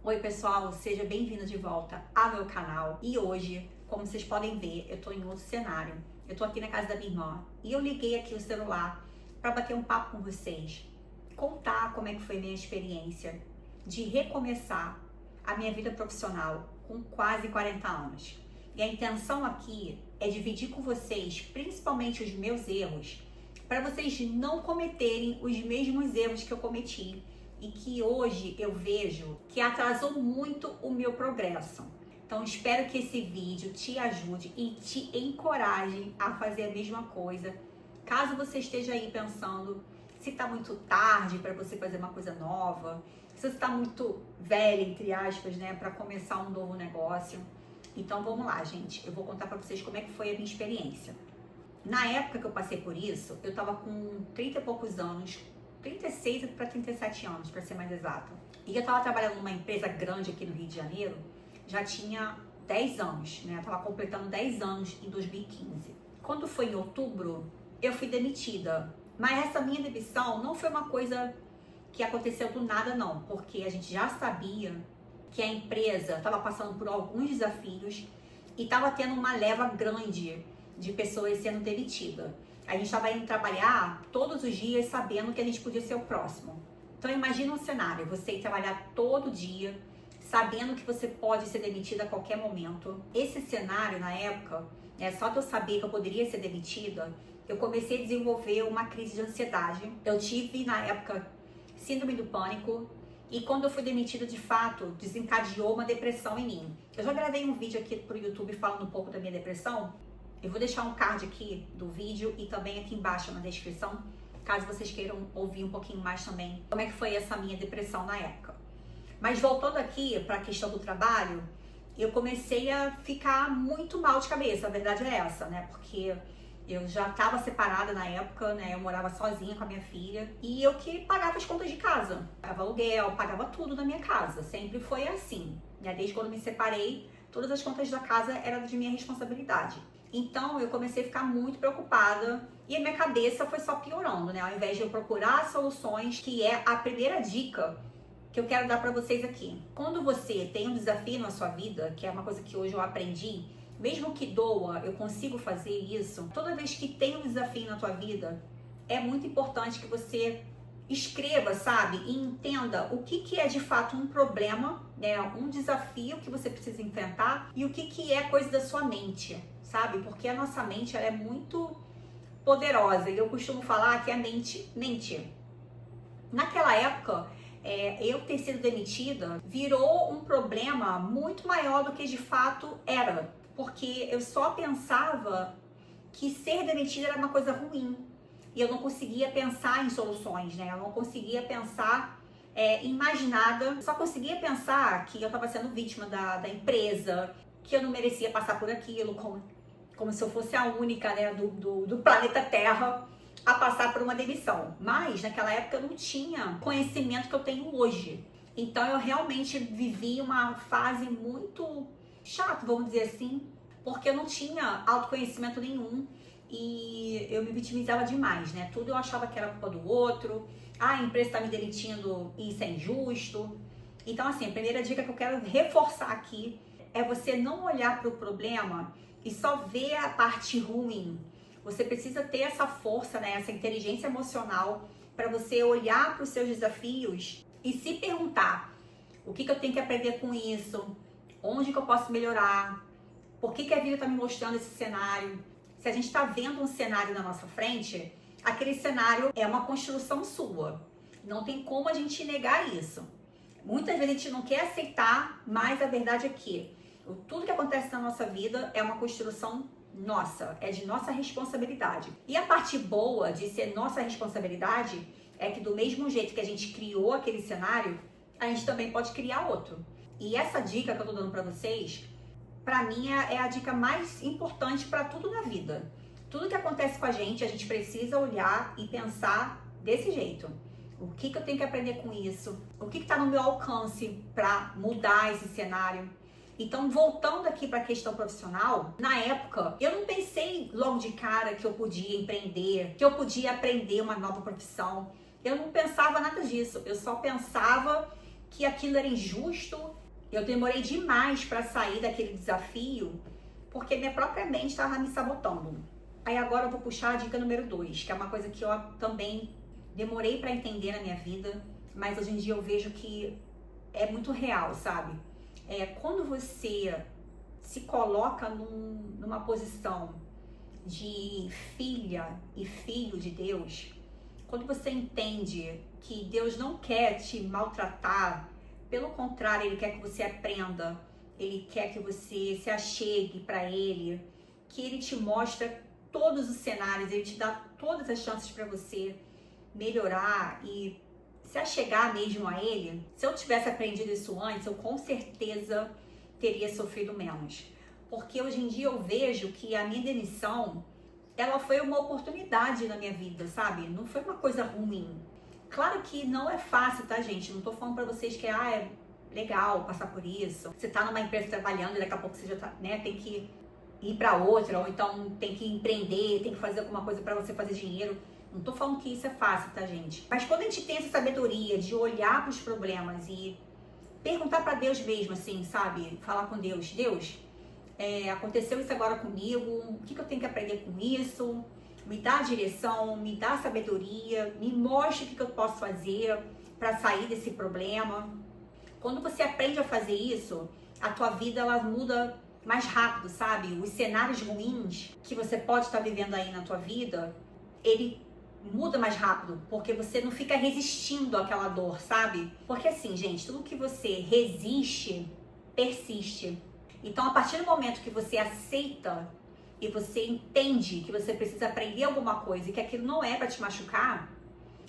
Oi pessoal, seja bem-vindo de volta ao meu canal. E hoje, como vocês podem ver, eu tô em outro cenário. Eu tô aqui na casa da minha irmã e eu liguei aqui o celular para bater um papo com vocês, contar como é que foi minha experiência de recomeçar a minha vida profissional com quase 40 anos. E a intenção aqui é dividir com vocês, principalmente os meus erros, para vocês não cometerem os mesmos erros que eu cometi e que hoje eu vejo que atrasou muito o meu progresso. Então espero que esse vídeo te ajude e te encoraje a fazer a mesma coisa. Caso você esteja aí pensando se está muito tarde para você fazer uma coisa nova, se você está muito velha, entre aspas, né, para começar um novo negócio. Então vamos lá, gente. Eu vou contar para vocês como é que foi a minha experiência. Na época que eu passei por isso, eu estava com 30 e poucos anos, 36 para 37 anos, para ser mais exato. E eu estava trabalhando numa empresa grande aqui no Rio de Janeiro, já tinha 10 anos, né? Eu estava completando 10 anos em 2015. Quando foi em outubro, eu fui demitida. Mas essa minha demissão não foi uma coisa que aconteceu do nada, não. Porque a gente já sabia que a empresa estava passando por alguns desafios e estava tendo uma leva grande de pessoas sendo demitidas. A gente estava indo trabalhar todos os dias sabendo que a gente podia ser o próximo. Então imagina um cenário, você ir trabalhar todo dia, sabendo que você pode ser demitida a qualquer momento. Esse cenário, na época, só de eu saber que eu poderia ser demitida, eu comecei a desenvolver uma crise de ansiedade. Eu tive, na época, síndrome do pânico. E quando eu fui demitida, de fato, desencadeou uma depressão em mim. Eu já gravei um vídeo aqui pro YouTube falando um pouco da minha depressão. Eu vou deixar um card aqui do vídeo e também aqui embaixo na descrição, caso vocês queiram ouvir um pouquinho mais também como é que foi essa minha depressão na época. Mas voltando aqui para a questão do trabalho, eu comecei a ficar muito mal de cabeça, a verdade é essa, né? Porque eu já estava separada na época, né? Eu morava sozinha com a minha filha e eu que pagava as contas de casa. Pagava aluguel, pagava tudo na minha casa. Sempre foi assim, né? Desde quando me separei, todas as contas da casa eram de minha responsabilidade. Então eu comecei a ficar muito preocupada e a minha cabeça foi só piorando, né? Ao invés de eu procurar soluções, que é a primeira dica que eu quero dar para vocês aqui. Quando você tem um desafio na sua vida, que é uma coisa que hoje eu aprendi, mesmo que doa, eu consigo fazer isso. Toda vez que tem um desafio na tua vida, é muito importante que você escreva, sabe? E entenda o que é de fato um problema, né? Um desafio que você precisa enfrentar e o que é coisa da sua mente, sabe? Porque a nossa mente, ela é muito poderosa e eu costumo falar que a mente mente. Naquela época, eu ter sido demitida virou um problema muito maior do que de fato era, porque eu só pensava que ser demitida era uma coisa ruim e eu não conseguia pensar em soluções, né? Eu não conseguia pensar em mais nada, só conseguia pensar que eu estava sendo vítima da empresa, que eu não merecia passar por aquilo, como se eu fosse a única, né, do planeta Terra a passar por uma demissão. Mas naquela época eu não tinha conhecimento que eu tenho hoje. Então eu realmente vivi uma fase muito chata, vamos dizer assim, porque eu não tinha autoconhecimento nenhum e eu me vitimizava demais, né? Tudo eu achava que era culpa do outro. A empresa está me demitindo e isso é injusto. Então assim, a primeira dica que eu quero reforçar aqui é você não olhar para o problema e só ver a parte ruim. Você precisa ter essa força, né, essa inteligência emocional para você olhar para os seus desafios e se perguntar: o que eu tenho que aprender com isso? Onde que eu posso melhorar? Por que a vida está me mostrando esse cenário? Se a gente está vendo um cenário na nossa frente, aquele cenário é uma construção sua. Não tem como a gente negar isso. Muitas vezes a gente não quer aceitar, mas a verdade é que tudo que acontece na nossa vida é uma construção nossa, é de nossa responsabilidade. E a parte boa de ser nossa responsabilidade é que do mesmo jeito que a gente criou aquele cenário, a gente também pode criar outro. E essa dica que eu tô dando pra vocês, pra mim é a dica mais importante pra tudo na vida. Tudo que acontece com a gente precisa olhar e pensar desse jeito. O que eu tenho que aprender com isso? O que tá no meu alcance pra mudar esse cenário? Então, voltando aqui para a questão profissional, na época, eu não pensei logo de cara que eu podia empreender, que eu podia aprender uma nova profissão. Eu não pensava nada disso. Eu só pensava que aquilo era injusto Eu demorei demais para sair daquele desafio, porque minha própria mente estava me sabotando. Aí agora eu vou puxar a dica número 2, que é uma coisa que eu também demorei para entender na minha vida, mas hoje em dia eu vejo que é muito real, sabe? Quando você se coloca numa posição de filha e filho de Deus, quando você entende que Deus não quer te maltratar, pelo contrário, Ele quer que você aprenda, Ele quer que você se achegue para Ele, que Ele te mostra todos os cenários, Ele te dá todas as chances para você melhorar e se achegar mesmo a Ele. Se eu tivesse aprendido isso antes, eu com certeza teria sofrido menos. Porque hoje em dia eu vejo que a minha demissão, ela foi uma oportunidade na minha vida, sabe? Não foi uma coisa ruim. Claro que não é fácil, tá, gente? Não tô falando pra vocês que é legal passar por isso. Você tá numa empresa trabalhando e daqui a pouco você já tá, né, tem que ir pra outra, ou então tem que empreender, tem que fazer alguma coisa pra você fazer dinheiro. Não tô falando que isso é fácil, tá, gente? Mas quando a gente tem essa sabedoria de olhar pros problemas e perguntar pra Deus mesmo, assim, sabe? Falar com Deus. Deus, aconteceu isso agora comigo, o que eu tenho que aprender com isso? Me dá direção, me dá sabedoria, me mostra o que eu posso fazer para sair desse problema. Quando você aprende a fazer isso, a tua vida ela muda mais rápido, sabe? Os cenários ruins que você pode estar vivendo aí na tua vida, ele muda mais rápido, porque você não fica resistindo àquela dor, sabe? Porque assim, gente, tudo que você resiste, persiste. Então, a partir do momento que você aceita e você entende que você precisa aprender alguma coisa e que aquilo não é para te machucar,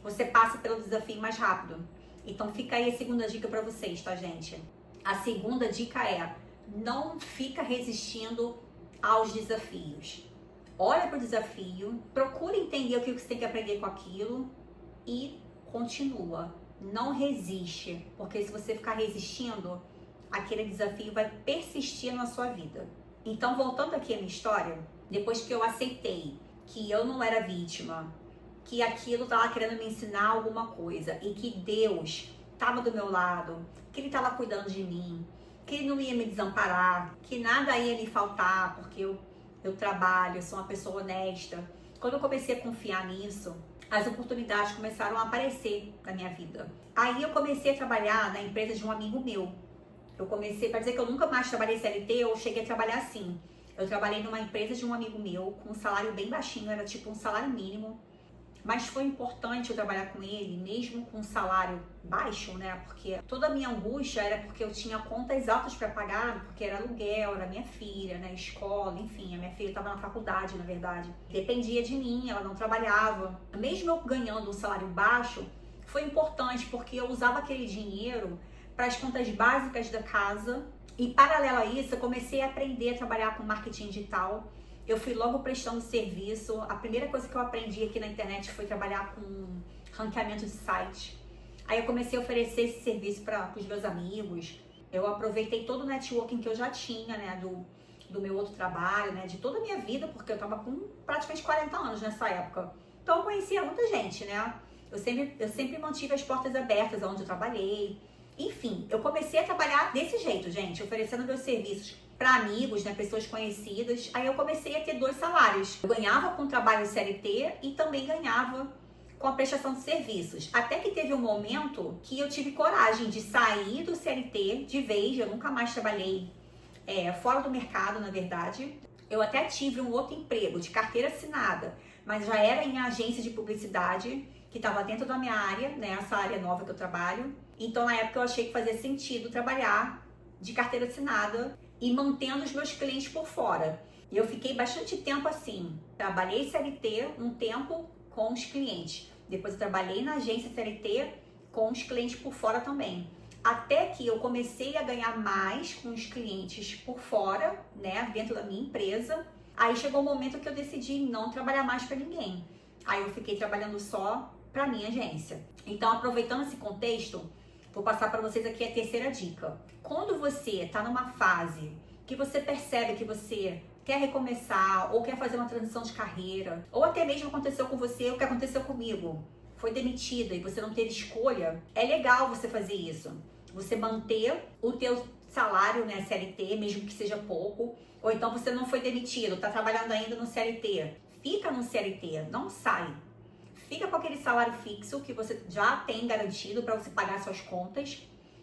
você passa pelo desafio mais rápido. Então, fica aí a segunda dica para vocês, tá, gente? A segunda dica é: não fica resistindo aos desafios. Olha para o desafio, procura entender o que você tem que aprender com aquilo e continua. Não resiste, porque se você ficar resistindo, aquele desafio vai persistir na sua vida. Então, voltando aqui à minha história, depois que eu aceitei que eu não era vítima, que aquilo estava querendo me ensinar alguma coisa e que Deus estava do meu lado, que Ele estava cuidando de mim, que Ele não ia me desamparar, que nada ia me faltar, porque eu trabalho, eu sou uma pessoa honesta. Quando eu comecei a confiar nisso, as oportunidades começaram a aparecer na minha vida. Aí eu comecei a trabalhar na empresa de um amigo meu. Eu comecei, para dizer que eu nunca mais trabalhei CLT, eu cheguei a trabalhar assim. Eu trabalhei numa empresa de um amigo meu, com um salário bem baixinho, era tipo um salário mínimo. Mas foi importante eu trabalhar com ele, mesmo com um salário baixo, né? Porque toda a minha angústia era porque eu tinha contas altas para pagar, porque era aluguel, era minha filha, né? Escola, enfim, a minha filha estava na faculdade, na verdade. Dependia de mim, ela não trabalhava. Mesmo eu ganhando um salário baixo, foi importante porque eu usava aquele dinheiro para as contas básicas da casa e, paralelo a isso, eu comecei a aprender a trabalhar com marketing digital. Eu fui logo prestando serviço. A primeira coisa que eu aprendi aqui na internet foi trabalhar com ranqueamento de site. Aí eu comecei a oferecer esse serviço para os meus amigos. Eu aproveitei todo o networking que eu já tinha, né, do meu outro trabalho, né, de toda a minha vida, porque eu tava com praticamente 40 anos nessa época. Então eu conhecia muita gente, né? Eu sempre mantive as portas abertas onde eu trabalhei. Enfim, eu comecei a trabalhar desse jeito, gente, oferecendo meus serviços para amigos, né, pessoas conhecidas. Aí eu comecei a ter 2 salários. Eu ganhava com o trabalho CLT e também ganhava com a prestação de serviços. Até que teve um momento que eu tive coragem de sair do CLT de vez. Eu nunca mais trabalhei fora do mercado, na verdade. Eu até tive um outro emprego de carteira assinada, mas já era em agência de publicidade, que estava dentro da minha área, né, essa área nova que eu trabalho. Então, na época, eu achei que fazia sentido trabalhar de carteira assinada e mantendo os meus clientes por fora. E eu fiquei bastante tempo assim. Trabalhei CLT um tempo com os clientes. Depois eu trabalhei na agência CLT com os clientes por fora também. Até que eu comecei a ganhar mais com os clientes por fora, né, dentro da minha empresa. Aí chegou o momento que eu decidi não trabalhar mais para ninguém. Aí eu fiquei trabalhando só para minha agência. Então, aproveitando esse contexto, vou passar para vocês aqui a terceira dica. Quando você está numa fase que você percebe que você quer recomeçar ou quer fazer uma transição de carreira, ou até mesmo aconteceu com você o que aconteceu comigo, foi demitida e você não teve escolha, é legal você fazer isso. Você manter o teu salário, né, CLT, mesmo que seja pouco, ou então você não foi demitido, está trabalhando ainda no CLT. Fica no CLT, não sai. Fica com aquele salário fixo que você já tem garantido para você pagar suas contas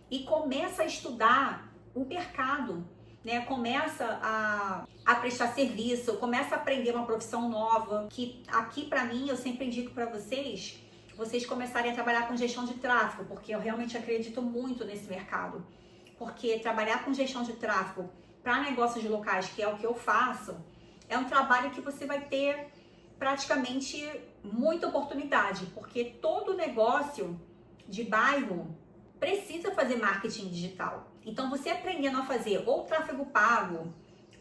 e começa a estudar o mercado, né? Começa a prestar serviço, começa a aprender uma profissão nova, que aqui para mim eu sempre indico para vocês começarem a trabalhar com gestão de tráfego, porque eu realmente acredito muito nesse mercado. Porque trabalhar com gestão de tráfego para negócios locais, que é o que eu faço, é um trabalho que você vai ter praticamente muita oportunidade, porque todo negócio de bairro precisa fazer marketing digital. Então você aprendendo a fazer ou tráfego pago,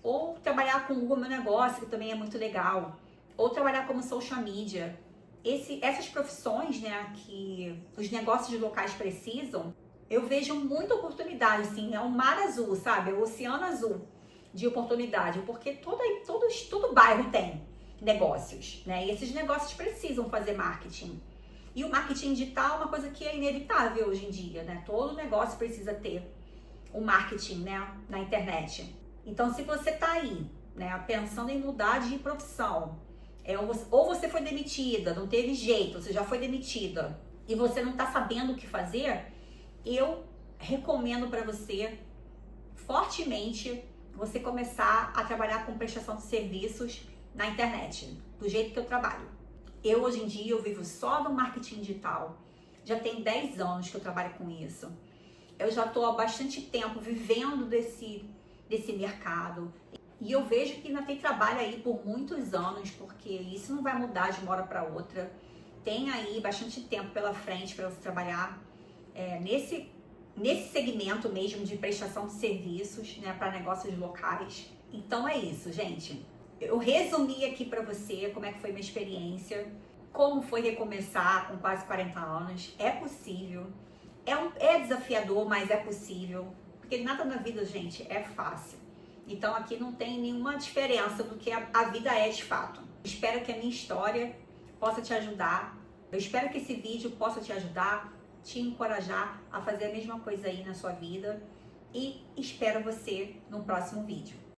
ou trabalhar com o Google Meu Negócio, que também é muito legal, ou trabalhar como social media, essas profissões, né, que os negócios locais precisam, eu vejo muita oportunidade, assim, é um mar azul, sabe? É o oceano azul de oportunidade, porque todo bairro tem negócios, né? E esses negócios precisam fazer marketing. E o marketing digital é uma coisa que é inevitável hoje em dia, né? Todo negócio precisa ter o marketing, né, na internet. Então, se você tá aí, né, pensando em mudar de profissão, ou você foi demitida, não teve jeito, você já foi demitida e você não tá sabendo o que fazer, eu recomendo para você fortemente você começar a trabalhar com prestação de serviços na internet, do jeito que eu trabalho. Eu hoje em dia eu vivo só no marketing digital. Já tem 10 anos que eu trabalho com isso. Eu já estou há bastante tempo vivendo desse mercado. E eu vejo que ainda tem trabalho aí por muitos anos, porque isso não vai mudar de uma hora para outra. Tem aí bastante tempo pela frente para você trabalhar nesse segmento mesmo de prestação de serviços, né, para negócios locais. Então é isso, gente. Eu resumi aqui para você como é que foi minha experiência, como foi recomeçar com quase 40 anos. É possível. É desafiador, mas é possível. Porque nada na vida, gente, é fácil. Então aqui não tem nenhuma diferença do que a vida é de fato. Espero que a minha história possa te ajudar. Eu espero que esse vídeo possa te ajudar, te encorajar a fazer a mesma coisa aí na sua vida. E espero você no próximo vídeo.